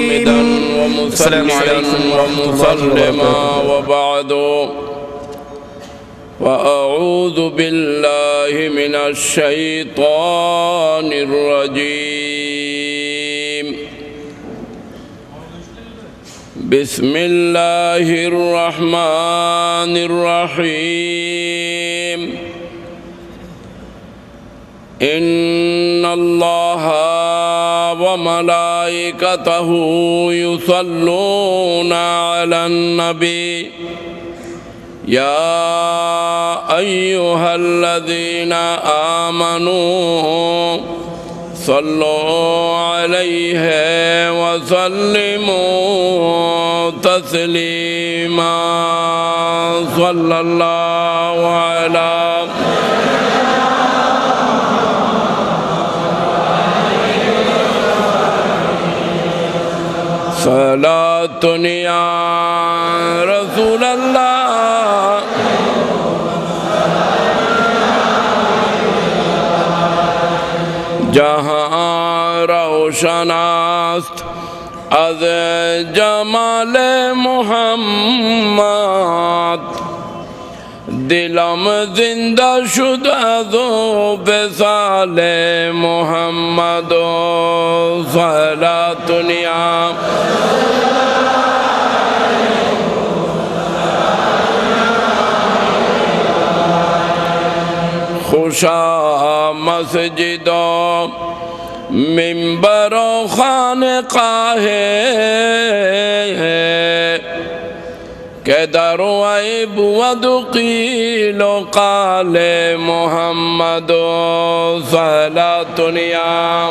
حامدا ومصليا ومسلما وبعد وأعوذ بالله من الشيطان الرجيم بسم الله الرحمن الرحيم إن الله وملائكته يصلون على النبي يا أيها الذين آمنوا صلوا عليه وسلموا تسليما صلى الله على صلاة يا رسول الله جہاں روشن است از جمال محمد دلم زندہ شد از وصال محمد صلاة یا خوشا مسجد منبر و خانقاہ کہ در عیب ود قیل و قال محمد صلاة یا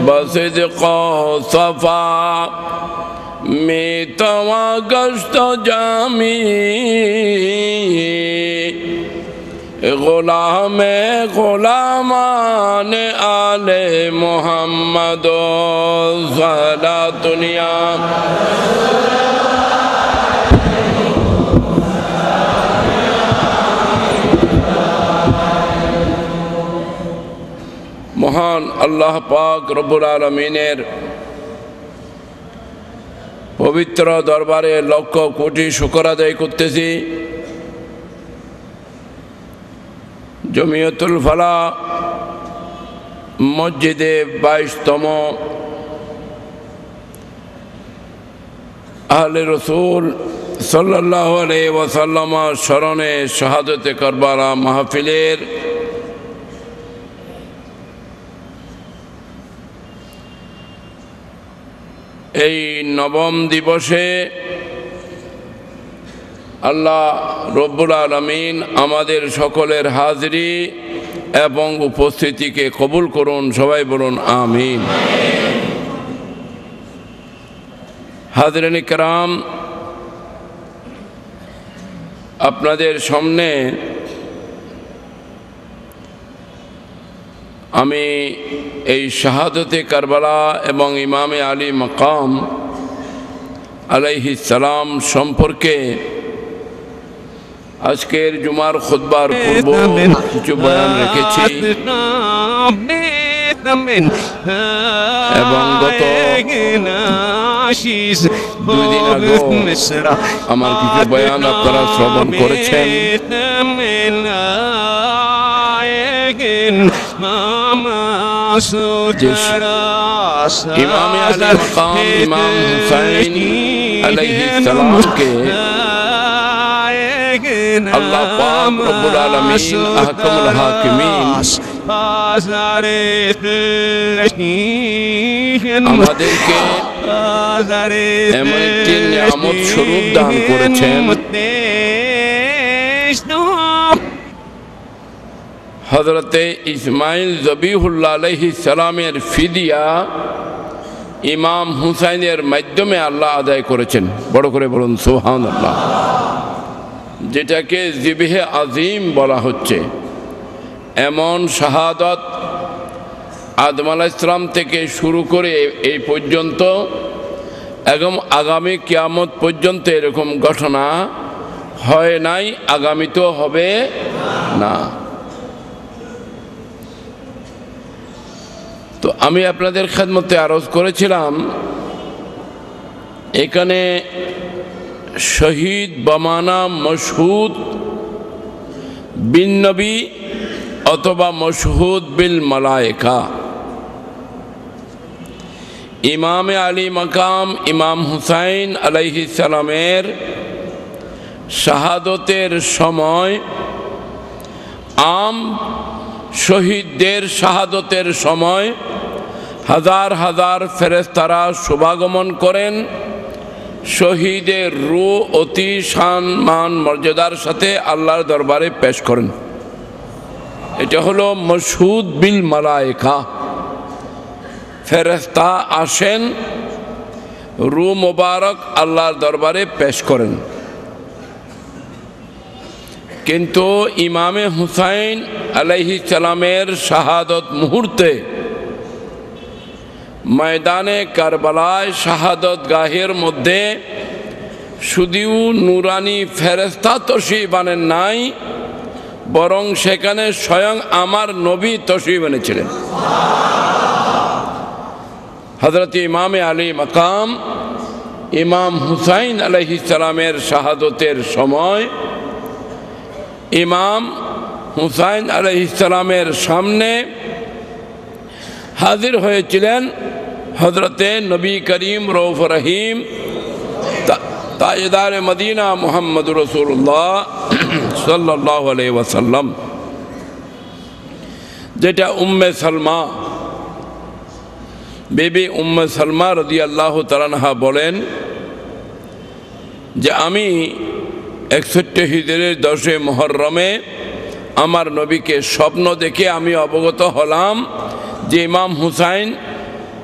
بصدق و صفا می توا گشت جامی غلام غلامان آل محمد صلاة یا মহান আল্লাহ পাক রব্বুল আলামিনের পবিত্র দরবারে লক্ষ কোটি শুকর আদায় করতেছি। জমিয়তুল ফালাহ মসজিদে 22তম আহলে রসুল সাল্লাল্লাহু আলাইহি ওয়াসাল্লাম স্মরণে শাহাদাতে কারবালা মাহফিলের এই নবম দিবসে আল্লাহ রব্বুল আলামিন আমাদের সকলের হাজিরি এবং উপস্থিতিকে কবুল করুন। সবাই বলুন আমিন। হাজরিন কিরাম, আপনাদের সামনে আমি এই শাহাদতে কারবালা এবং ইমামে আলী মাকাম আলাইহিস সালাম সম্পর্কে আজকের জুমার খুতবার পূর্ব কিছু বয়ান রেখেছি এবং গত 2 দিন আগে আমার কিছু বয়ান আপনারা শ্রবণ করেছেন। ইমামে আলী মাকাম ইমাম হুসাইন আলাইহিস সালাম কে আল্লাহ পাক রব্বুল আলামিন আহকামুল হাকিমিন আমাদেরকে এমন একটি নিয়ামত স্বরূপ দান করেছেন। হযরতে ইসমাইল জবিহুল্লাহ আলাইহিস সালামের ফিদিয়া ইমাম হুসাইনের মাধ্যমে আল্লাহ আদায় করেছেন। বড় করে বলুন সুবহানাল্লাহ। যেটাকে জিবহে আজিম বলা হচ্ছে। এমন শাহাদাত আদম আলাইহিস সালাম থেকে শুরু করে এই পর্যন্ত এবং আগামী কিয়ামত পর্যন্ত এরকম ঘটনা হয় নাই, আগামীতেও হবে না। তো আমি আপনাদের খেদমতে আরজ করেছিলাম এখানে শহীদ বমানা মশহুদ বিন নবী অথবা মশহুদ বিল মালায়েকা। ইমাম আলী মাকাম ইমাম হুসাইন আলাইহিস সালামের শাহাদতের সময় আম শহীদদের শাহাদতের সময় হাজার হাজার ফেরেশতারা শুভাগমন করেন, শহীদের রূহ অতি সম্মান মর্যাদার সাথে আল্লাহর দরবারে পেশ করেন। এটা হলো মশহুদ বিল মালায়েকা। ফেরেশতা আসেন, রূহ মোবারক আল্লাহর দরবারে পেশ করেন। কিন্তু ইমামে হুসাইন আলাইহিস সালামের শাহাদত মুহূর্তে ময়দানে কারবালায় শাহাদত গাহের মধ্যে শুধু নুরানি ফেরেশতা তশরিফ আনেন নাই, বরং সেখানে স্বয়ং আমার নবী তশরিফ এনেছিলেন। হযরত ইমামে আলী মাকাম ইমাম হুসাইন আলাইহিস সালামের শাহাদতের সময় ইমাম হুসাইন আলাইহিস সালামের সামনে হাজির হয়েছিলেন হযরতে নবী করিম রউফ রহিম তাজদার মদিনা মুহাম্মদুর রাসূলুল্লাহ সাল্লাল্লাহু আলাইহি ওয়াসাল্লাম, যেটা উম্মে সালমা বিবি উম্মে সালমা রাদিয়াল্লাহু তাআলা আনহা বলেন যে আমি 61 হিজরির 10 মুহররমে আমার নবীকে স্বপ্ন দেখে আমি অবগত হলাম যে ইমাম হুসাইন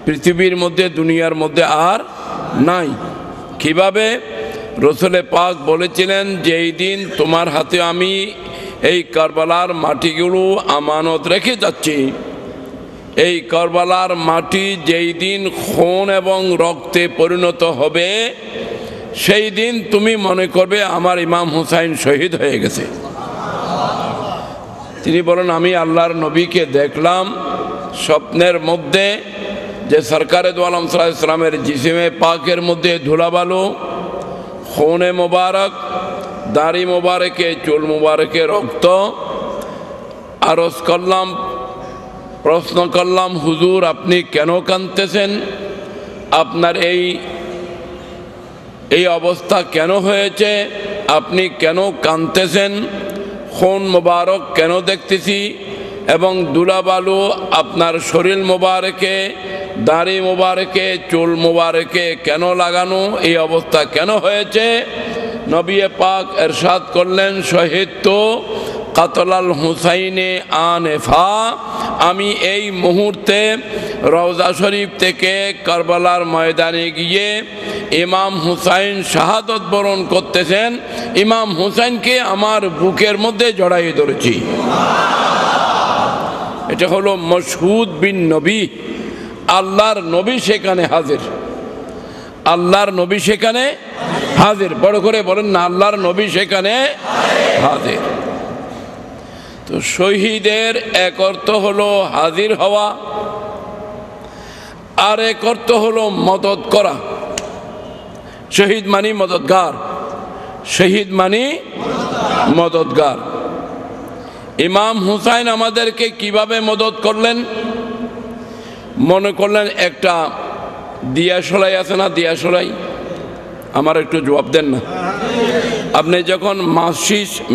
পৃথিবীর মধ্যে দুনিয়ার মধ্যে আর নাই। কিভাবে? রসুলে পাক বলেছিলেন যে এই দিন তোমার হাতে আমি এই কারবালার মাটিগুলো আমানত রেখে যাচ্ছি, এই কারবালার মাটি যেই দিন খুন এবং রক্তে পরিণত হবে সেই দিন তুমি মনে করবে আমার ইমাম হুসাইন শহীদ হয়ে গেছে। তিনি বলেন আমি আল্লাহর নবীকে দেখলাম স্বপ্নের মধ্যে যে সরকারে দু আলম সাল্লাল্লাহু আলাইহি ওয়াসাল্লামের জিসিমে পাকের মধ্যে ধুলাবালু, খুনে মোবারক, দাড়ি মোবারকে, চুল মোবারকে রক্ত। আরজ করলাম, প্রশ্ন করলাম হুজুর আপনি কেন কাঁদতেছেন? আপনার এই অবস্থা কেন হয়েছে? আপনি কেন কাঁদতেছেন? খুন মোবারক কেন দেখতেছি এবং ধুলাবালু আপনার শরীর মোবারকে, দাড়ি মোবারকে, চুল মোবারকে কেন লাগানো? এই অবস্থা কেন হয়েছে? নবী পাক ইরশাদ করলেন শহীদ তো কাতলাল হুসাইনে আনেফা, আমি এই মুহূর্তে রওজা শরীফ থেকে কারবালার ময়দানে গিয়ে ইমাম হুসাইন শাহাদত বরণ করতেছেন, ইমাম হুসাইনকে আমার বুকের মধ্যে জড়াইয়ে ধরেছি। এটা হলো মশহুদ বিন নবী। আল্লাহর নবী সেখানে হাজির, আল্লাহর নবী সেখানে হাজির। বড় করে বলেন না, আল্লাহর নবী সেখানে হাজির। তো শহীদের এক অর্থ হলো হাজির হওয়া, আর এক অর্থ হলো মদদ করা। শহীদ মানি মদদগার, শহীদ মানি মদদগার। ইমাম হুসাইন আমাদেরকে কিভাবে মদদ করলেন? মনে করলেন একটা দিয়াশলাই আছে না, দিয়াশলাই, আমার একটু জবাব দেন না। আপনি যখন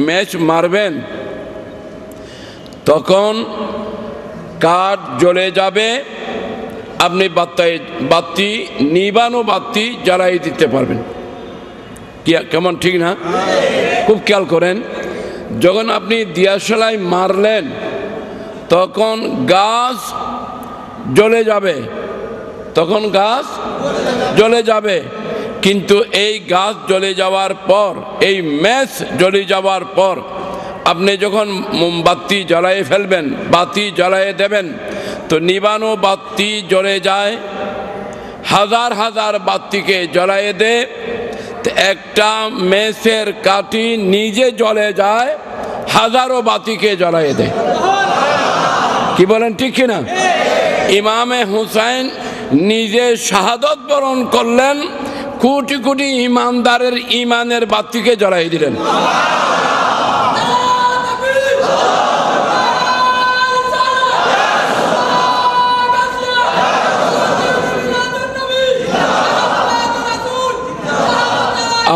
ম্যাচ মারবেন তখন কাঠ জ্বলে যাবে, আপনি বাতি নিবানো বাতি জ্বালাই দিতে পারবেন। কেমন ঠিক না? খুব খেয়াল করেন, যখন আপনি দিয়াশলাই মারলেন তখন গাছ জ্বলে যাবে, তখন গাছ জ্বলে যাবে, কিন্তু এই গাছ জ্বলে যাওয়ার পর, এই ম্যাচ জ্বলে যাওয়ার পর আপনি যখন মোমবাতি জ্বালিয়ে ফেলবেন, বাতি জ্বালিয়ে দেবেন, তো নিবানো বাতি জ্বলে যায়, হাজার হাজার বাতিকে জ্বালিয়ে দে, একটা মেসের কাঠি নিজে জ্বলে যায়, হাজারো বাতিকে জ্বালিয়ে দেয়। কি বলেন ঠিক কিনা? ইমামে হুসাইন নিজে শাহাদত বরণ করলেন, কোটি কোটি ইমানদারের ইমানের বাতিকে জ্বালাই দিলেন।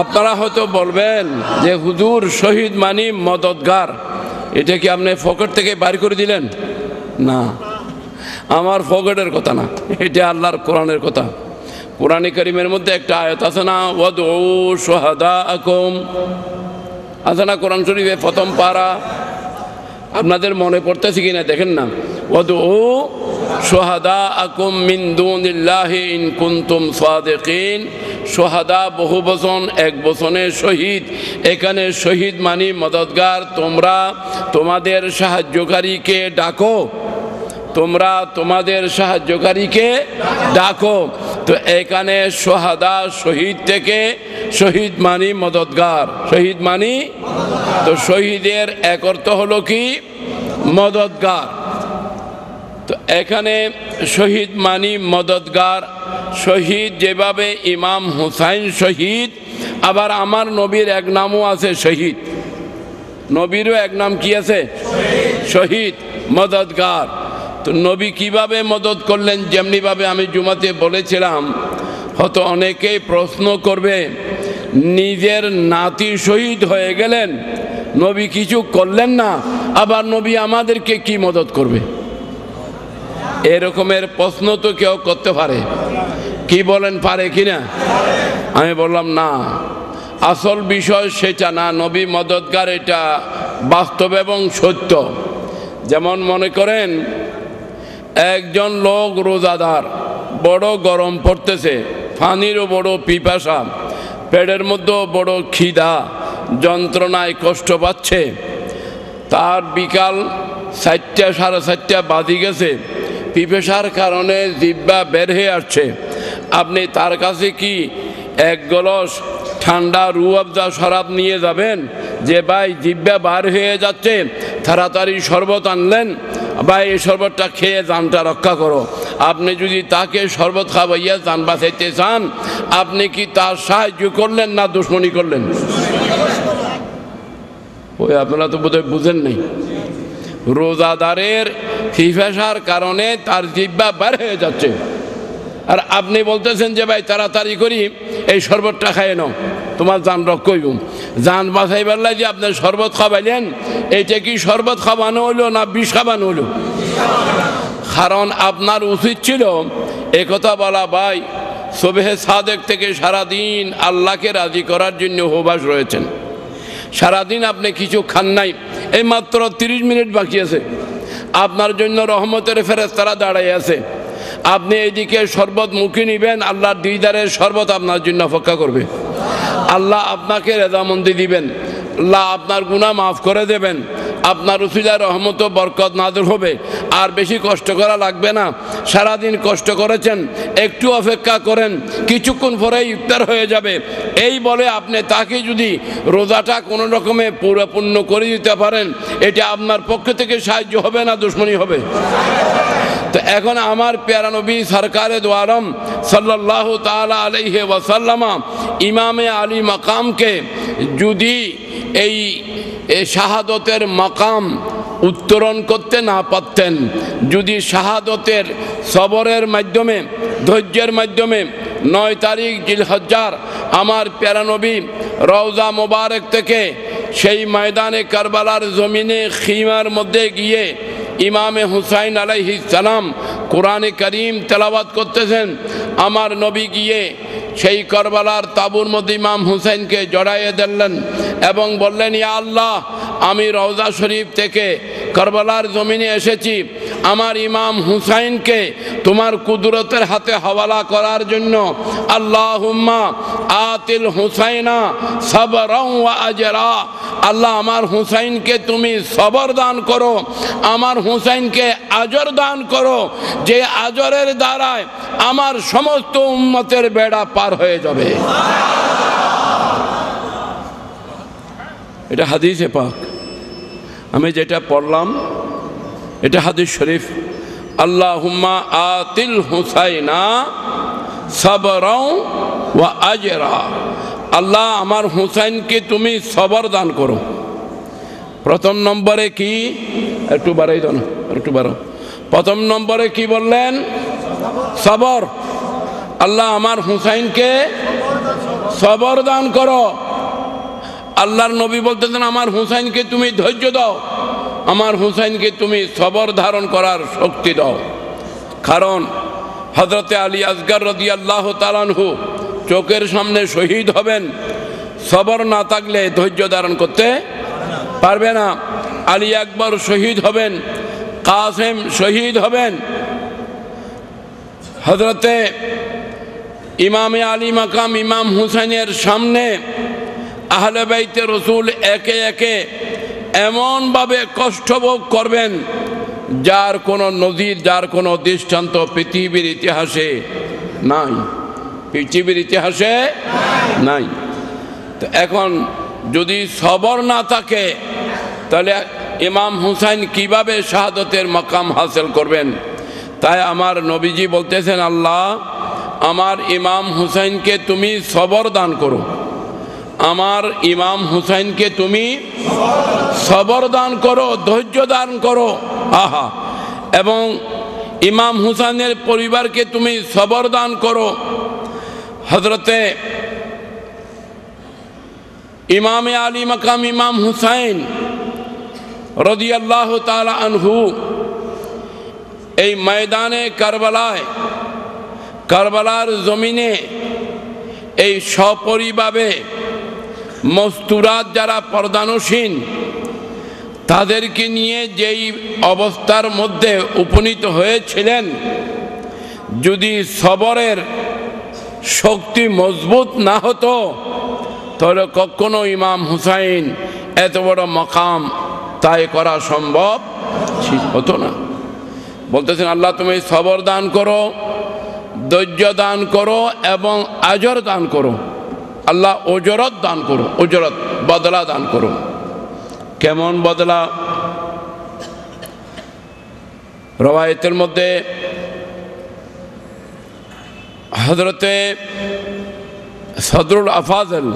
আপনারা হয়তো বলবেন যে হুজুর শহীদ মানি মদদগার, এটা কি আপনি পকেট থেকে বাইর করে দিলেন? না, আমার পকেটের কথা না, এটা আল্লাহর কোরআনের কথা। কোরআনে কারীমের মধ্যে একটা আয়াত আছে না, ওয়াদউ শুহাদাআকুম, আছে না কোরআন শরীফে প্রথম পারা? আপনাদের মনে পড়তেছে কিনা দেখেন না, ওয়াদউ শুহাদাআকুম মিন দুনিল্লাহি ইন কুনতুম সাদিকিন। সোহাদা বহু বচন, এক বচনে শহীদ। এখানে শহীদ মানি মদদগার। তোমরা তোমাদের সাহায্যকারীকে ডাকো, তোমরা তোমাদের সাহায্যকারীকে ডাকো। তো এখানে সোহাদা শহীদ থেকে শহীদ মানি মদদগার, শহীদ মানি, তো শহীদের এক অর্থ হলো কি? মদদগার। তো এখানে শহীদ মানি মদদগার। শহীদ যেভাবে ইমাম হুসাইন শহীদ, আবার আমার নবীর এক নামও আছে শহীদ। নবীরও এক নাম কি আছে? শহীদ, মদদগার। তো নবী কিভাবে মদদ করলেন? যেমনিভাবে আমি জুমাতে বলেছিলাম, হয়তো অনেকেই প্রশ্ন করবে, নিজের নাতি শহীদ হয়ে গেলেন, নবী কিছু করলেন না, আবার নবী আমাদেরকে কি মদদ করবে? এরকমের প্রশ্ন তো কেউ করতে পারে, কি বলেন, পারে কিনা? আমি বললাম না, আসল বিষয় সেটা না। নবী মদদগার, এটা বাস্তব এবং সত্য। যেমন মনে করেন একজন লোক রোজাদার, বড় গরম পড়তেছে, পানিরও বড় পিপাসা, পেটের মধ্যেও বড় খিদা, যন্ত্রণায় কষ্ট পাচ্ছে। তার বিকাল 4টা, 4:30 বাজে গেছে, পিপাসার কারণে জিহ্বা বের হয়ে আসছে। আপনি তার কাছে কি এক গ্লাস ঠান্ডা রুয়াবজা শরাব নিয়ে যাবেন যে ভাই জিহ্বা বার হয়ে যাচ্ছে, তাড়াতাড়ি শরবত আনলেন, ভাই এই শরবতটা খেয়ে জানটা রক্ষা করো? আপনি যদি তাকে শরবত খাওয়াইয়া জান বাঁচাইতে চান, আপনি কি তার সাহায্য করলেন না দুশ্মনী করলেন? ওই আপনারা তো বোধহয় বুঝেন নাই। রোজাদারের পিপাসার কারণে তার জিহ্বা বের হয়ে যাচ্ছে, আর আপনি বলতেছেন যে ভাই তাড়াতাড়ি করি এই শরবতটা খাইয়ে নাও, তোমার জান রক্ষা হইব। জান বাঁচাইবার লাগে আপনি শরবত খাওয়াইলেন, এইটা কি শরবত খাওয়ানো হইল না বিষ খাওয়ানো হইল? কারণ আপনার উচিত ছিল একথা বলা, ভাই সুবহে সাদেক থেকে সারাদিন আল্লাহকে রাজি করার জন্য উপবাস রয়েছেন, সারাদিন আপনি কিছু খান নাই, এই মাত্র 30 মিনিট বাকি আছে, আপনার জন্য রহমতের ফেরেশতারা দাঁড়াই আছে। আপনি এইদিকে শরবত মুখে নিবেন, আল্লাহর দিদারের শরবত আপনার জন্য অপেক্ষা করবে। আল্লাহ আপনাকে রেজামন্দি দিবেন, আল্লাহ আপনার গুনাহ মাফ করে দেবেন, আপনার উসিলায় রহমত ও বরকত নাযিল হবে। আর বেশি কষ্ট করা লাগবে না, সারাদিন কষ্ট করেছেন, একটু অপেক্ষা করেন, কিছুক্ষণ পরেই ইফতার হয়ে যাবে। এই বলে আপনি তাকে যদি রোজাটা কোনো রকমে পূর্ণ করে দিতে পারেন, এটা আপনার পক্ষ থেকে সাহায্য হবে না দুশ্মনী হবে? তো এখন আমার প্যারা নবী সরকারে দো আলম সাল্লাল্লাহু তাআলা আলাইহি ওয়াসাল্লাম ইমামে আলী মাকামকে যদি এই শাহাদতের মাকাম উত্তরণ করতে না পারতেন, যদি শাহাদতের সবরের মাধ্যমে, ধৈর্যের মাধ্যমে 9 তারিখ জিলহজ্জার আমার প্যারা নবী রওজা মোবারক থেকে সেই ময়দানে কারবালার জমিনে খিমার মধ্যে গিয়ে ইমামে হুসাইন আলাইহিস সালাম কোরআনে কারীম তেলাওয়াত করতেছেন, আমার নবী গিয়ে সেই কারবালার তাবুর মধ্যে ইমাম হুসাইনকে জড়াইয়ে দিলেন এবং বললেন, ইয়া আল্লাহ, আমি রওজা শরীফ থেকে কারবালার জমিনে এসেছি, আমার ইমাম হুসাইনকে তোমার কুদরতের হাতে হাওয়ালা করার জন্য। আল্লাহুম্মা আতিল হুসাইনা সাবরান ওয়া আজরা, আল্লাহ আমার হুসাইনকে তুমি সবর দান করো, আমার হুসাইনকে আজর দান করো, যে আজরের দ্বারায় আমার সমস্ত উম্মতের বেড়া পার হয়ে যাবে। এটা হাদিসে পাক, আমি যেটা পড়লাম এটা হাদিস শরীফ। আল্লাহুম্মা আতিল হুসাইনা সাবরাও ওয়া আজরা, আল্লাহ আমার হুসাইনকে তুমি সবর দান করো। প্রথম নম্বরে কি, একটু বাড়াই দাও না, একটু বাড়াও। প্রথম নম্বরে কি বললেন? সবর। আল্লাহ আমার হুসাইনকে সবর দান করো। আল্লাহর নবী বলতেছেন আমার হুসাইনকে তুমি ধৈর্য দাও, আমার হুসাইনকে তুমি সবর ধারণ করার শক্তি দাও। কারণ হযরতে আলী আসগর রাদিয়াল্লাহু তাআলা আনহু চোখের সামনে শহীদ হবেন, সবর না থাকলে ধৈর্য ধারণ করতে পারবে না। আলী আকবর শহীদ হবেন, কাসেম শহীদ হবেন, হযরতে ইমামে আলী মাকাম ইমাম হুসাইনের সামনে আহলে বাইতে রসুল একে একে এমনভাবে কষ্ট ভোগ করবেন যার কোনো নজির, যার কোনো দৃষ্টান্ত পৃথিবীর ইতিহাসে নাই, পৃথিবীর ইতিহাসে নাই। তো এখন যদি সবর না থাকে তাহলে ইমাম হুসাইন কিভাবে শাহাদতের মাকাম হাসিল করবেন? তাই আমার নবীজি বলতেছেন আল্লাহ আমার ইমাম হুসাইনকে তুমি সবর দান করো, আমার ইমাম হুসাইনকে তুমি সবর দান করো, ধৈর্য দান করো। আহা, এবং ইমাম হুসাইনের পরিবারকে তুমি সবর দান করো। হযরতে ইমামে আলী মাকাম ইমাম হুসাইন রাদিয়াল্লাহু তাআলা আনহু এই ময়দানে কারবালায়, কারবালার জমিনে এই সপরিবারে মস্তুরাত যারা পর্দানসীন তাদেরকে নিয়ে যেই অবস্থার মধ্যে উপনীত হয়েছিলেন, যদি সবরের শক্তি মজবুত না হতো তাহলে কখনো ইমাম হুসাইন এত বড় মাকাম তাই করা সম্ভব হতো না। বলতেছেন আল্লাহ তুমি সবর দান করো, ধৈর্য দান করো এবং আজর দান করো। আল্লাহ ওজরত দান করো, ওজরত বদলা দান করো। কেমন বদলা? রওয়ায়াতের মধ্যে হযরতে সদরুল আফাজল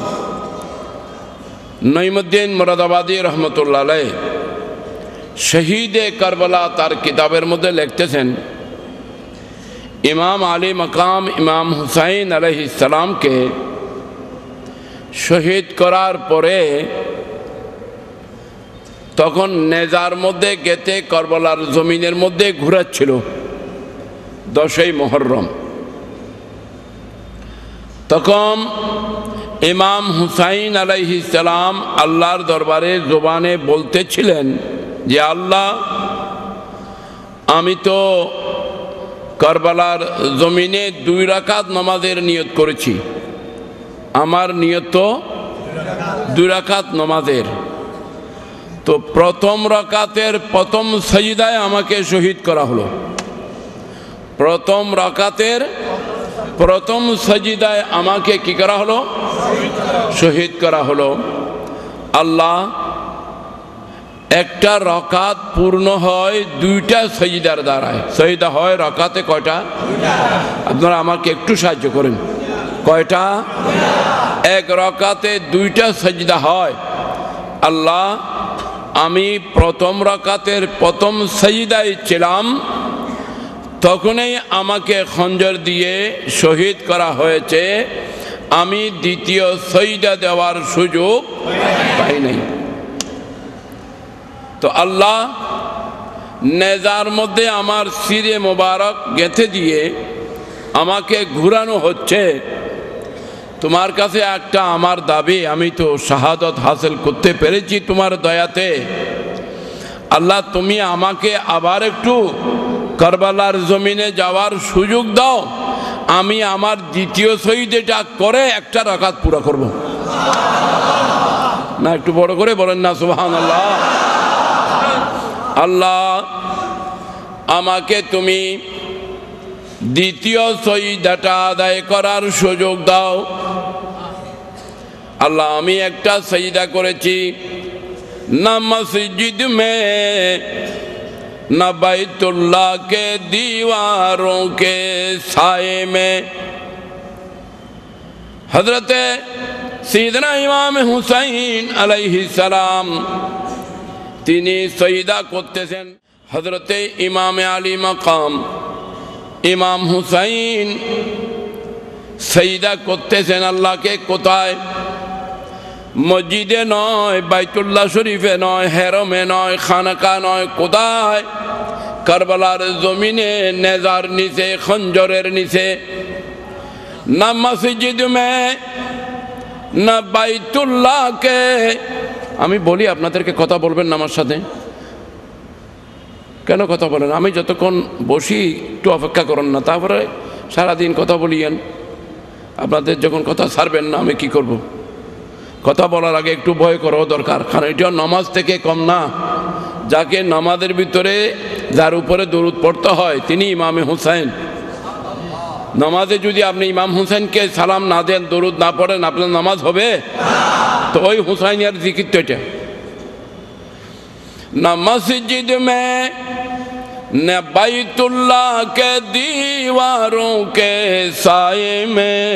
নঈমুদ্দিন মুরাদাবাদী রহমতুল্লাহ আলাইহ শহীদে কারবালা তার কিতাবের মধ্যে লিখতেছেন ইমাম আলী মাকাম ইমাম হুসাইন আলাইহিস সালামকে শহীদ করার পরে তখন নেজার মধ্যে গেতে কারবালার জমিনের মধ্যে ঘুরাচ্ছিল 10ই মুহররম। তখন ইমাম হুসাইন আলাইহিস সালাম আল্লাহর দরবারে জবানে বলতেছিলেন যে আল্লাহ আমি তো কারবালার জমিনে 2 রাকাত নামাজের নিয়ত করেছি, আমার নিয়ত 2 রাকাত নামাজের। তো প্রথম রাকাতের প্রথম সাজদায় আমাকে শহীদ করা হলো, প্রথম রাকাতের প্রথম সাজদায় আমাকে কি করা হলো? শহীদ করা হলো। আল্লাহ একটা রাকাত পূর্ণ হয় 2টা সাজদার দ্বারায়। সাজদা হয় রাকাতে কয়টা? আপনারা আমাকে একটু সাহায্য করেন, কয়টা? এক রাকাতে 2টা সাজদা হয়। আল্লাহ আমি প্রথম রাকাতের প্রথম সাজদায় ছিলাম, তখনই আমাকে খঞ্জর দিয়ে শহীদ করা হয়েছে, আমি দ্বিতীয় সাজদা দেওয়ার সুযোগ পাই নাই। তো আল্লাহ নেজার মধ্যে আমার সিরে মোবারক গেঁথে দিয়ে আমাকে ঘুরানো হচ্ছে। তোমার কাছে একটা আমার দাবি, আমি তো শাহাদত হাসিল করতে পেরেছি তোমার দয়াতে। আল্লাহ তুমি আমাকে আবার একটু কারবালার জমিনে যাওয়ার সুযোগ দাও, আমি আমার দ্বিতীয় শহীদটা করে একটা রাকাত পুরা করব। না একটু বড় করে বলেন না সুবহানাল্লাহ। আল্লাহ আমাকে তুমি দ্বিতীয় সাজদাটা আদায় করার সুযোগ দাও। আল্লাহ আমি একটা সাজদা করেছি, না মসজিদ মে न बैतुल्लाह के दीवारों के साए में। हजरत सैयदना इमाम हुसैन अलैहिस्सलाम তিনি সজদা করতেছেন। হযরতে ইমাম আলী মাকাম ইমাম হুসাইন সজদা করতেছেন আল্লাহকে। কোথায়? মসজিদে নয়, বাইতুল্লাহ শরীফে নয়, হেরমে নয়, খানকা নয়। কোথায়? কারবালার জমিনে, নেজার নিচে, খঞ্জরের নিচে। না মসজিদ মে না বাইতুল্লাহকে। আমি বলি আপনাদেরকে কথা বলবেন না আমার সাথে? কেন কথা বলেন? আমি যতক্ষণ বসি একটু অপেক্ষা করেন না, তারপরে সারাদিন কথা বলিয়েন। আপনাদের যখন কথা ছাড়বেন না আমি কি করব? কথা বলার আগে একটু ভয় করাও দরকার, কারণ এটা নামাজ থেকে কম না। যাকে নামাজের ভিতরে যার উপরে দরুদ পড়তে হয় তিনি ইমামে হুসাইন। নামাজে যদি আপনি ইমাম হুসাইনকে সালাম না দেন, দরুদ না পড়েন, আপনার নামাজ হবে? তো ওই হুসাইনের জিকির তো এটা। না মসজিদ মে না বাইতুল্লাহ কে दीवारों के साए में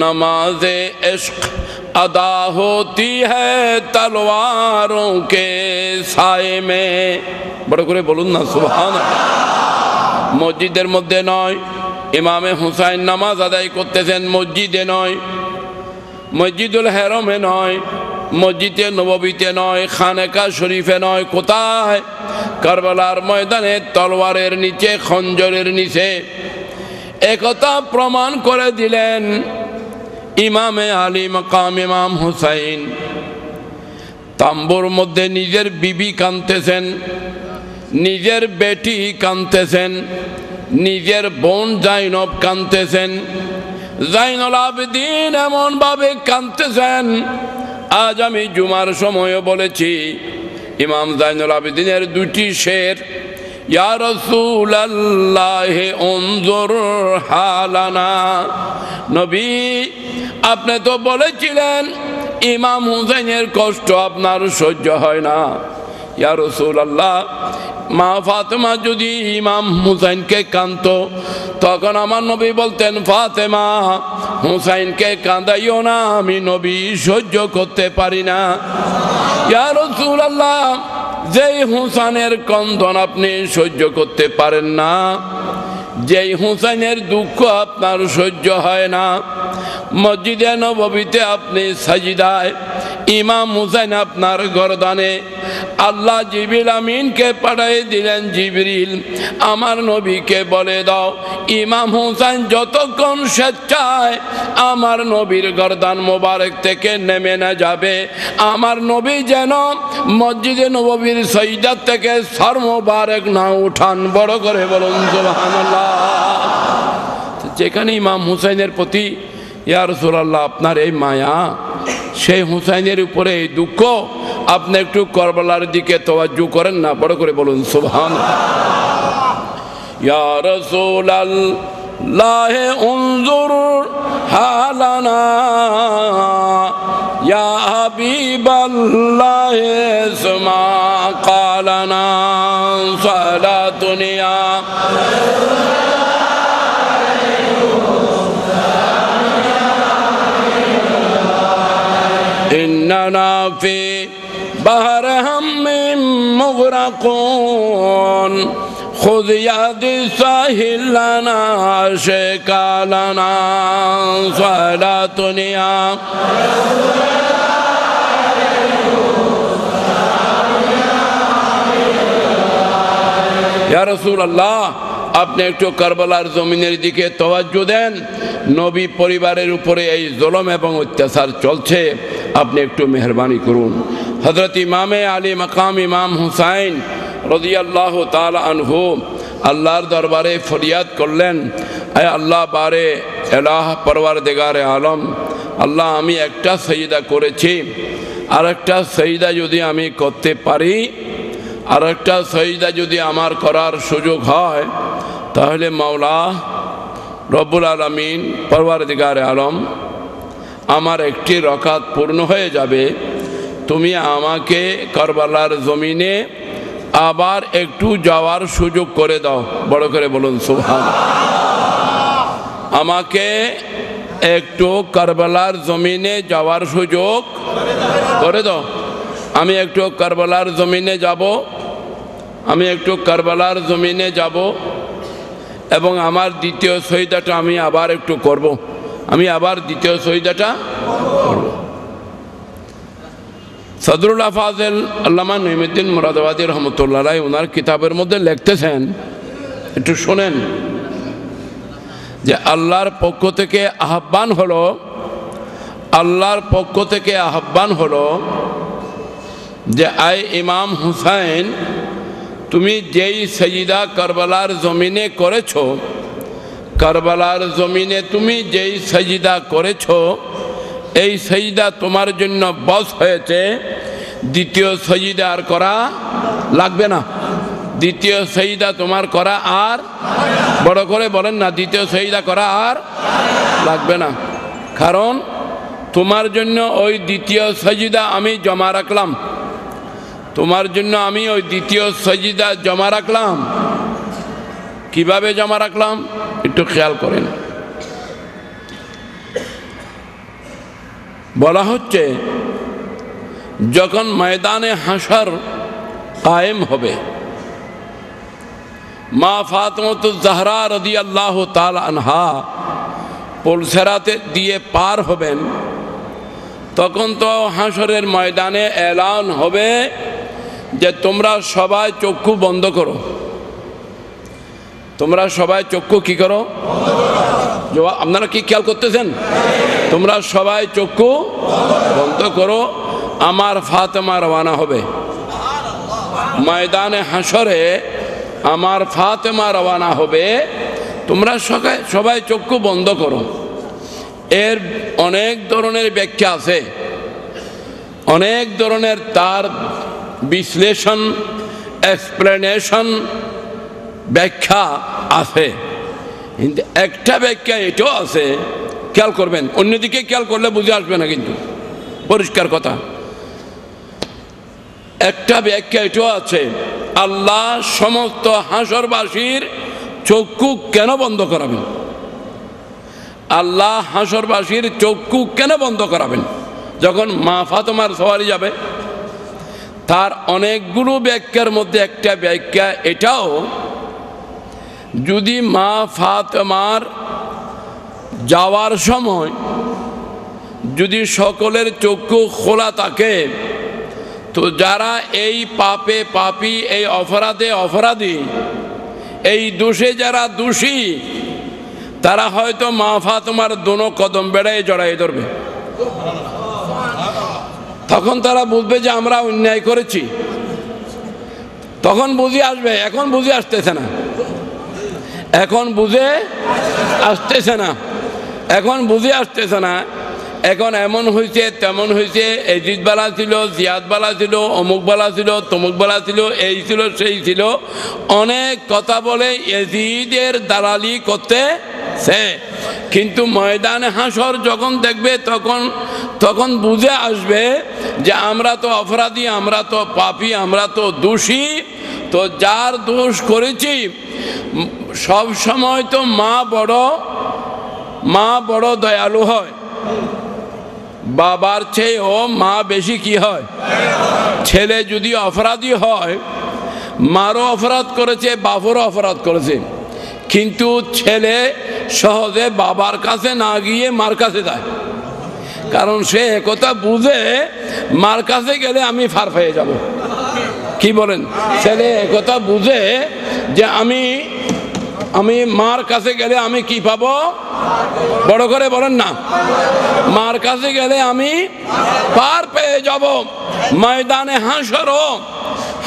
नमाज़े इश्क अदा होती है तलवारों के साए में। বড় করে বলুন না সুবহানাল্লাহ। মসজিদের মধ্যে নয়, ইমামে হুসাইন নামাজ আদায় করতেছেন মসজিদে নয়, মসজিদুল হেরমে নয়, মসজিদে নববীতে নয়, খানেকা শরীফে নয়। কোথায়? কারবালার ময়দানে তলোয়ারের নিচে, খঞ্জরের নিচে। একথা প্রমাণ করে দিলেন ইমামে আলী মাকাম ইমাম হুসাইন। তাম্বুর মধ্যে নিজের বিবি কাঁদতেছেন, নিজের বেটি কাঁদতেছেন, নিজের বোন জাইনব কাঁদতেছেন। জাইনুল আবেদিন এমন ভাবে কাঁদতেছেন, আজ আমি জুমার সময়ও বলেছি ইমাম জাইনুল আবেদিনের দুটি শের, ইয়া রাসূলুল্লাহ উনজুর হালানা। নবী আপনি তো বলেছিলেন ইমাম হুসাইনের কষ্ট আপনার সহ্য হয় না। ইয়া রাসূলুল্লাহ, মা ফাতেমা যদি ইমাম হুসাইনকে কাঁদতো তখন আমার নবী বলতেন, ফাতেমা হুসাইনকে কাঁদাইও না, আমি নবী সহ্য করতে পারি না। ইয়া রাসূলুল্লাহ, যেই হুসাইনের ক্রন্দন আপনি সহ্য করতে পারেন না, যেই হুসাইনের দুঃখ আপনার সহ্য হয় না, মসজিদে নববীতে আপনি সাজদায়, ইমাম হুসাইন আপনার গর্দানে। আল্লাহ জিবরিল আমিনকে পাঠিয়ে দিলেন, জিবরিল আমার নবীকে বলে দাও ইমাম হুসাইন যতক্ষণ স্বেচ্ছায় আমার নবীর গর্দান মোবারক থেকে নেমে না যাবে, আমার নবী যেন মসজিদে নববীর সাজদা থেকে সর মোবারক না উঠান। বড় করে বলুন সুবহানাল্লাহ। যেখানে ইমাম হুসাইনের প্রতি ইয়া রাসূলুল্লাহ আপনার এই মায়া, সেই হুসাইনের উপরে এই দুঃখ, আপনি একটু কারবালার দিকে তাওয়াজ্জু করেন না? বড় করে বলুন সুবহানাল্লাহ। ইয়া রাসূলুল্লাহ উনজুর হালানা, ইয়া হাবিবাল্লাহ ইসমা কালানা, সালাতুনিয়া إننا في بحر هم مغرقون خذ يد ساحل لنا شيكا لنا صلاة ইয়া রাসূলুল্লাহ, আপনি একটু কারবালার জমিনের দিকে তাওয়াজ্জু দেন। নবী পরিবারের উপরে এই জুলুম এবং অত্যাচার চলছে, আপনি একটু মেহরবানি করুন। হযরত ইমামে আলী মাকাম ইমাম হুসাইন রাদিয়াল্লাহু তাআলা আনহু আল্লাহর দরবারে ফরিয়াদ করলেন, আয় আল্লাহ বারে এলাহ পরওয়ারদিগারে আলম, আল্লাহ আমি একটা সাজদা করেছি, আর একটা সাজদা যদি আমি করতে পারি, আর একটা সাজদা যদি আমার করার সুযোগ হয়, তাহলে মাওলা রব্বুল আলামিন পরওয়ারদিগারে আলম আমার একটি রাকাত পূর্ণ হয়ে যাবে। তুমি আমাকে কারবালার জমিনে আবার একটু যাওয়ার সুযোগ করে দাও। বড় করে বলুন সুবহানাল্লাহ। আমাকে একটু কারবালার জমিনে যাওয়ার সুযোগ করে দাও। আমি একটু কারবালার জমিনে যাব, আমি একটু কারবালার জমিনে যাব এবং আমার দ্বিতীয় শহীদাটা আমি আবার একটু করব। আমি আবার দ্বিতীয় শহীদাটা করব। সদরুল্লাহ ফাজেল আল্লামা নঈমুদ্দিন মুরাদাবাদী রহমতুল্লাহ আলাইহি ওনার কিতাবের মধ্যে লিখতেছেন, একটু শোনেন, যে আল্লাহর পক্ষ থেকে আহ্বান হলো, আল্লাহর পক্ষ থেকে আহ্বান হলো যে আয় ইমাম হুসাইন, তুমি যেই সেজদা কারবালার জমিনে করেছো, কারবালার জমিনে তুমি যেই সেজদা করেছো, এই সেজদা তোমার জন্য বস হয়েছে। দ্বিতীয় সেজদা আর করা লাগবে না। দ্বিতীয় সেজদা তোমার করা আর, বড় করে বলেন না, দ্বিতীয় সেজদা করা আর লাগবে না। কারণ তোমার জন্য ওই দ্বিতীয় সেজদা আমি জমা রাখলাম, তোমার জন্য আমি ওই দ্বিতীয় সেজদা জমা রাখলাম। কিভাবে জমা রাখলাম একটু খেয়াল করেন। বলা হচ্ছে যখন ময়দানে হাসর কায়েম হবে, মা ফাতেমাতুজ জাহরা রাদিয়াল্লাহু তাআলা আনহা পুলসেরাতে দিয়ে পার হবেন, তখন তো হাসরের ময়দানে এলান হবে যে তোমরা সবাই চক্ষু বন্ধ করো। তোমরা সবাই চক্ষু কি করো? আপনারা কি খেয়াল করতেছেন? তোমরা সবাই চক্ষু বন্ধ করো, আমার ফাতেমা রওনা হবে ময়দানে হাসরে, আমার ফাতেমা রওনা হবে, তোমরা সবাই চক্ষু বন্ধ করো। এর অনেক ধরনের ব্যাখ্যা আছে, অনেক ধরনের তার বিশ্লেষণ, এক্সপ্লেনেশন, ব্যাখ্যা আছে। কিন্তু একটা ব্যাখ্যা এটাও আছে, খেয়াল করবেন, অন্যদিকে খেয়াল করলে বুঝে আসবে না, কিন্তু পরিষ্কার কথা। একটা ব্যাখ্যা এটাও আছে, আল্লাহ সমস্ত হাসরবাসীর চক্ষু কেন বন্ধ করাবেন? আল্লাহ হাসরবাসীর চক্ষু কেন বন্ধ করাবেন যখন মা ফাতেমার সওয়ারি যাবে? তার অনেকগুলো ব্যাখ্যার মধ্যে একটা ব্যাখ্যা এটাও, যদি মা ফাতেমার যাওয়ার সময় যদি সকলের চক্ষু খোলা থাকে, তো যারা এই পাপে পাপী, এই অপরাধে অপরাধী, এই দোষে যারা দোষী, তারা হয়তো মা ফাতেমার দোনো কদম বেড়ায় জড়াই ধরবে। তখন তারা বুঝবে যে আমরা অন্যায় করেছি, তখন বুঝে আসবে। এখন বুঝে আসতেছে না, এখন বুঝে আসতেছে না, এখন বুঝে আসতেছে না। এখন এমন হয়েছে, তেমন হয়েছে, এজিদ বালা ছিল, জিয়াদ বালা ছিল, অমুক বালা ছিল, তমুক বালা ছিল, এই ছিল, সেই ছিল, অনেক কথা বলে এজিদের দালালি করতেছে। কিন্তু ময়দানে হাসর যখন দেখবে, তখন বুঝে আসবে যে আমরা তো অপরাধী, আমরা তো পাপী, আমরা তো দোষী। তো যার দোষ করেছি, সব সময় তো মা বড় দয়ালু হয়, বাবার চেয়েও মা বেশি কি হয়? ছেলে যদি অপরাধী হয়, মারও অপরাধ করেছে, বাপরও অপরাধ করেছে, কিন্তু ছেলে সহজে বাবার কাছে না গিয়ে মার কাছে যায়, কারণ সে একথা বুঝে মার কাছে গেলে আমি ফার পেয়ে যাব। কি বলেন? ছেলে একথা বুঝে যে আমি মার কাছে গেলে আমি কি পাবো? বড় করে বলেন না, মার কাছে গেলে আমি পার পেয়ে যাব। ময়দানে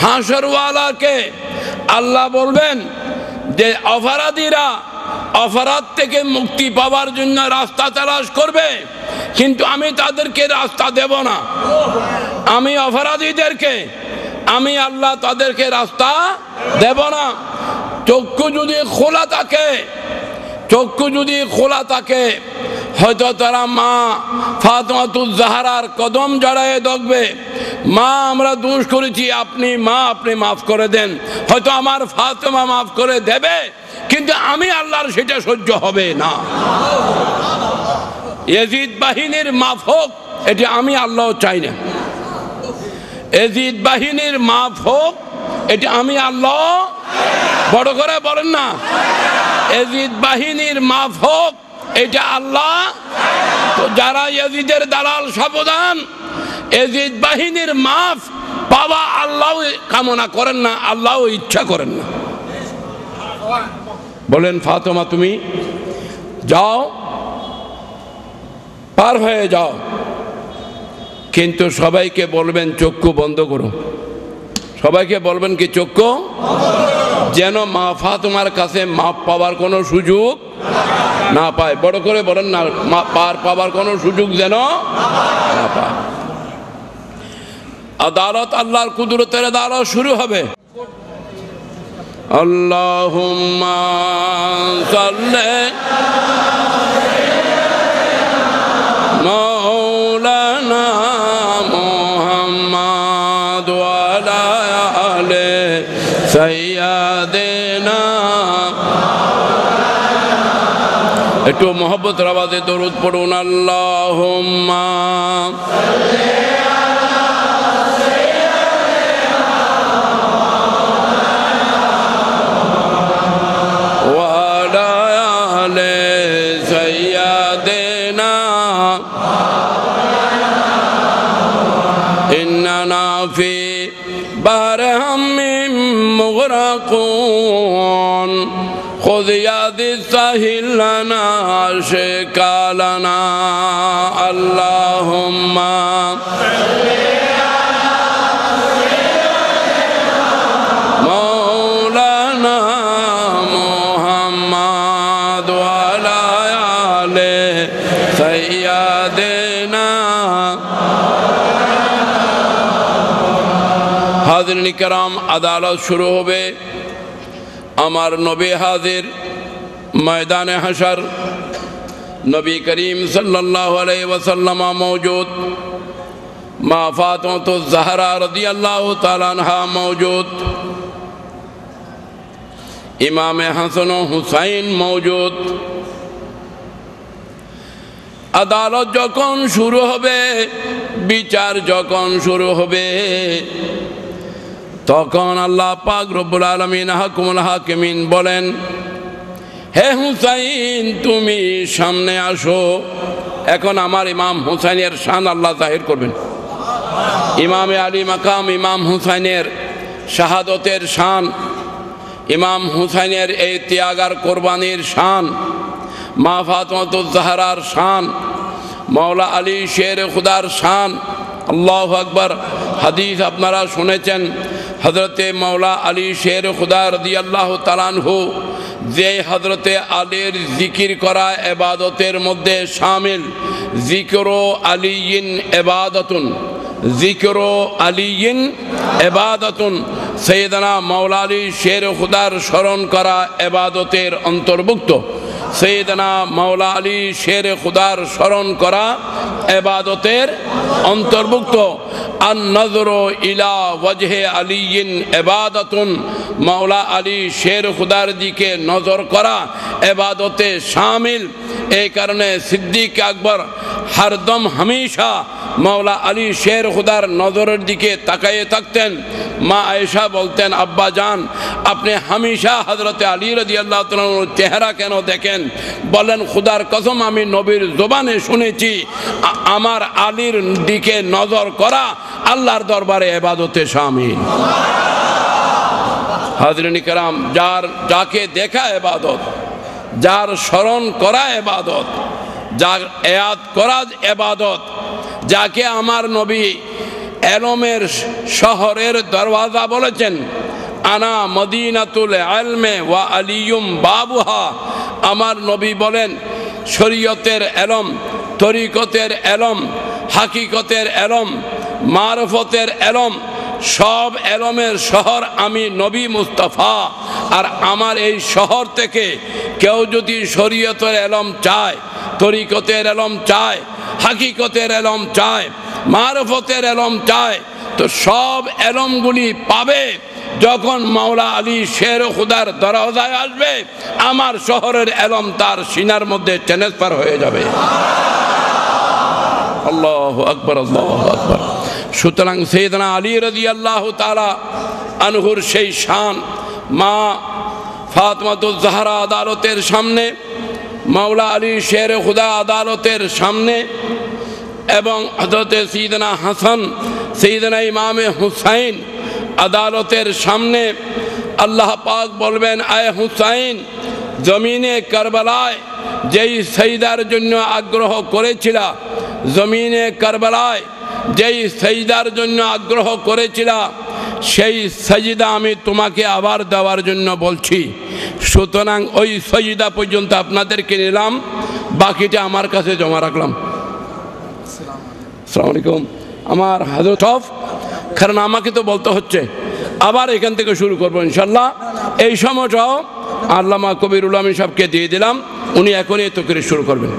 হাসরওয়ালাকে আল্লাহ বলবেন যে অপরাধীরা অপরাধ থেকে মুক্তি পাওয়ার জন্য রাস্তা তালাশ করবে, কিন্তু আমি তাদেরকে রাস্তা দেব না। আমি অপরাধীদেরকে, আমি আল্লাহ তাদেরকে রাস্তা দেব না। চক্ষু যদি খোলা থাকে, চক্ষু যদি খোলা থাকে, হয়তো তারা মা ফাতেমাতুজ জাহরার কদম জড়ায়ে দেখবে, মা আমরা দোষ করেছি, আপনি মা আপনি মাফ করে দেন। হয়তো আমার ফাতেমা মাফ করে দেবে, কিন্তু আমি আল্লাহর সেটা সহ্য হবে না। ইয়াজিদ বাহিনীর মাফ হোক, এটা আমি আল্লাহ চাই না। ইয়াজিদ বাহিনীর মাফ হোক, এটা আমি আল্লাহ, বড় করে বলেন না, ইয়াজিদ বাহিনীর মাফ হোক, এটা আল্লাহ। তো যারা ইয়াজিদের দালাল সাবধান, ইয়াজিদ বাহিনীর মাফ পাওয়া আল্লাহ কামনা করেন না, আল্লাহ ইচ্ছা করেন না। বলেন ফাতেমা তুমি যাও, পার হয়ে যাও, কিন্তু সবাইকে বলবেন চক্ষু বন্ধ করো। সবাইকে বলবেন কি চক্ষু, যেন মা ফাতেমার কাছে মাপ পাওয়ার কোনো সুযোগ না পায়। বড় করে বলেন না, পার পাওয়ার কোনো সুযোগ যেন না পায়। আদালত আল্লাহর কুদরতের আদালত শুরু হবে। আল্লাহুম্মা সাল্লি মাওলানা মুহাম্মদ ওয়া আলা আলি সাইয়্যিদিনা। একটু মোহব্বতের আওয়াজে দরুদ পড়ুন। আল্লাহুম্মা في بحرهم مغرقون خذ يد الساحل لنا شكالنا. اللهم مولانا محمد وعلى آله سيدنا. হাজিরিন কিরাম, আদালত শুরু হবে। আমার নবী হাজির ময়দানে হাশর। নবী করিম সাল্লাল্লাহু আলাইহি ওয়াসাল্লাম মওজুদ, মা ফাতেমাতুজ জাহরা রাদিয়াল্লাহু তাআলা আনহা মওজুদ, ইমামে হাসান ও হুসাইন মওজুদ। আদালত যখন শুরু হবে, বিচার যখন শুরু হবে, তখন আল্লাহ পাক রব্বুল আলামিন হাকুমুল হাকিমিন বলেন, হে হুসাইন তুমি সামনে আসো। এখন আমার ইমাম হুসাইনের শান আল্লাহ জাহির করবেন। ইমামে আলী মাকাম ইমাম হুসাইনের শাহাদতের শান, ইমাম হুসাইনের এই ত্যাগার কোরবানির শান, মা ফাতেমাতুজ জাহরার শান, মাওলা আলী শের খুদার শান। আল্লাহু আকবার। হাদিস আপনারা শুনেছেন, হযরতে মাওলা আলী শের খুদা রাদিয়াল্লাহু তাআলা আনহু যে হযরতে আলীর জিকির করা ইবাদতের মধ্যে শামিল, যিকরু আলীয়িন ইবাদাতুন, যিকরু আলীয়িন ইবাদাতুন, সাইয়েদনা মাওলা আলী শের খুদার স্মরণ করা ইবাদতের অন্তর্ভুক্ত। সাইয়েদনা মাওলা আলী শের খুদার স্মরণ করা ইবাদতের অন্তর্ভুক্ত। আন নজরু ইলা ওয়াজহে আলীয়িন ইবাদাতুন, মাওলা আলী শের খুদার দিকে নজর করা ইবাদতে শামিল। এই কারণে সিদ্দিক আকবর হরদম হামেশা মাওলা আলী শের খুদার নজরের দিকে তাকায়ে থাকতেন। মা আয়েশা বলতেন, আব্বা জান আপনি হামেশা হযরতে আলী রাদিয়াল্লাহু তাআলার চেহারা কেন দেখেন? বলেন, খুদার কসম আমি নবীর জবানে শুনেছি আমার আলীর দিকে নজর করা আল্লাহর দরবারে ইবাদতে শামিল। হাজরিন কিরাম, যাকে দেখা ইবাদত, যার স্মরণ করা ইবাদত, যার ইয়াদ করা ইবাদত, যাকে আমার নবী এলমের শহরের দরওয়াজা বলেছেন, আনা মদিনাতুল ইলমে ওয়া আলিয়ুম বাবুহা। আমার নবী বলেন, শরীয়তের এলম, তরিকতের এলম, হাকিকতের এলম, মারফতের এলম, সব এলমের শহর আমি নবী মুস্তাফা। আর আমার এই শহর থেকে কেউ যদি শরীয়তের এলম চায়, তরিকতের এলম চায়, হাকিকতের এলম চায়, মারফতের এলম চায়, তো সব এলমগুলি পাবে যখন মাওলা আলী শের খুদার দরজায় আসবে। আমার শহরের এলম তার সিনার মধ্যে ট্রান্সফার হয়ে যাবে। আল্লাহু আকবার, আল্লাহু আকবার। সুতরাং সাইয়েদনা আলী রাদিয়াল্লাহু তাআলা আনহুর সেই শান মা ফাতেমাতুজ জাহরা আদালতের সামনে, মাওলা আলী শের খুদা আদালতের সামনে, এবং হযরত সাইয়েদনা হাসান, সাইয়েদনা ইমামে হুসাইন আদালতের সামনে আল্লাহ পাক বলবেন, আয় হুসাইন, জমিনে কারবালায় যেই সাজদার জন্য আগ্রহ করেছিলা, জমিনে কারবালায় যেই সাজদার জন্য আগ্রহ করেছিলা, সেই সাজদা আমি তোমাকে আবার দেওয়ার জন্য বলছি। সুতরাং ওই সাজদা পর্যন্ত আপনাদেরকে নিলাম, বাকিটা আমার কাছে জমা রাখলাম। আসসালামু আলাইকুম। আমার হযরত কারণ আমাকে তো বলতে হচ্ছে, আবার এখান থেকে শুরু করবো ইনশাল্লাহ। এই সময়টাও আল্লামা কবিরুল আমিন সাহেবকে দিয়ে দিলাম, উনি এখনই তো করে শুরু করবেন।